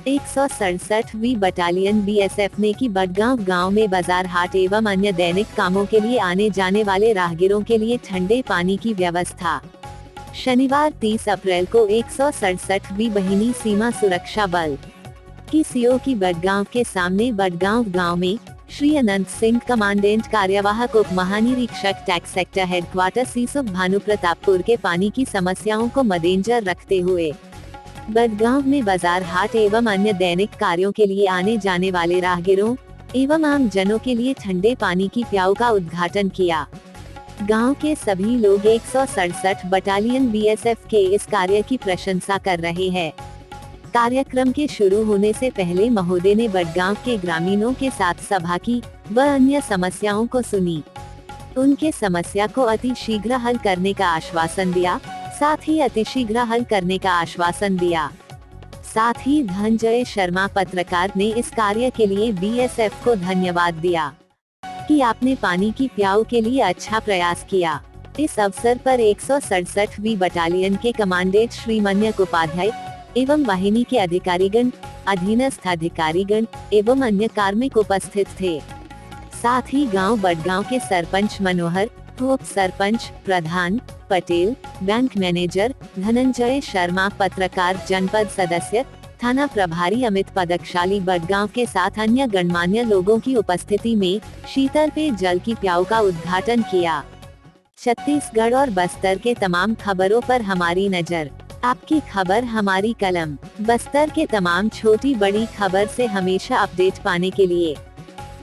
167वीं battalion BSF ने की बडगांव गांव में बाजार हाट एवं अन्य दैनिक कामों के लिए आने जाने वाले राहगीरों के लिए ठंडे पानी की व्यवस्था। शनिवार 30 अप्रैल को 167वीं बहिनी सीमा सुरक्षा बल की सीओ की बडगांव के सामने बडगांव गांव में श्री अनंत सिंह कमांडेंट कार्यवाहक उप महानिरीक्षक टैक्स सेक्टर हेडक्वार्टर सीसुप भानु प्रतापपुर के पानी की समस्याओं को मद्देनजर रखते हुए बडगांव में बाजार हाट एवं अन्य दैनिक कार्यों के लिए आने जाने वाले राहगीरों एवं आम जनों के लिए ठंडे पानी की प्याऊ का उद्घाटन किया। गांव के सभी लोग 167 बटालियन बीएसएफ के इस कार्य की प्रशंसा कर रहे हैं। कार्यक्रम के शुरू होने से पहले महोदय ने बडगांव के ग्रामीणों के साथ सभा की व अन्य समस्याओं को सुनी। उनके समस्या को अति शीघ्र हल करने का आश्वासन दिया। साथ ही अतिशीघ्र हल करने का आश्वासन दिया। साथ ही धनंजय शर्मा पत्रकार ने इस कार्य के लिए बीएसएफ को धन्यवाद दिया कि आपने पानी की प्याऊ के लिए अच्छा प्रयास किया। इस अवसर पर 167वीं बटालियन के कमांडेंट श्री मन्यक उपाध्याय एवं वाहिनी के अधिकारीगण, अधीनस्थ अधिकारीगण एवं अन्य कार्मिक उपस्थित थे। साथ ही गांव बडगांव के सरपंच मनोहर, उप सरपंच, प्रधान, पटेल, बैंक मैनेजर धनंजय शर्मा, पत्रकार, जनपद सदस्य, थाना प्रभारी अमित पदकशाली बडगांव के साथ अन्य गणमान्य लोगों की उपस्थिति में शीतल पेय जल की प्याऊ का उद्घाटन किया। छत्तीसगढ़ और बस्तर के तमाम खबरों पर हमारी नजर, आपकी खबर हमारी कलम। बस्तर के तमाम छोटी बड़ी खबर से हमेशा अपडेट पाने के लिए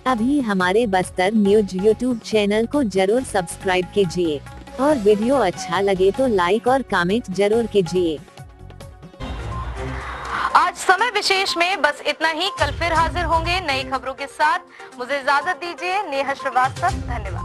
अभी हमारे बस्तर न्यूज यूट्यूब चैनल को जरूर सब्सक्राइब कीजिए और वीडियो अच्छा लगे तो लाइक और कमेंट जरूर कीजिए। आज समय विशेष में बस इतना ही। कल फिर हाजिर होंगे नई खबरों के साथ। मुझे इजाजत दीजिए। नेहा श्रीवास्तव, धन्यवाद।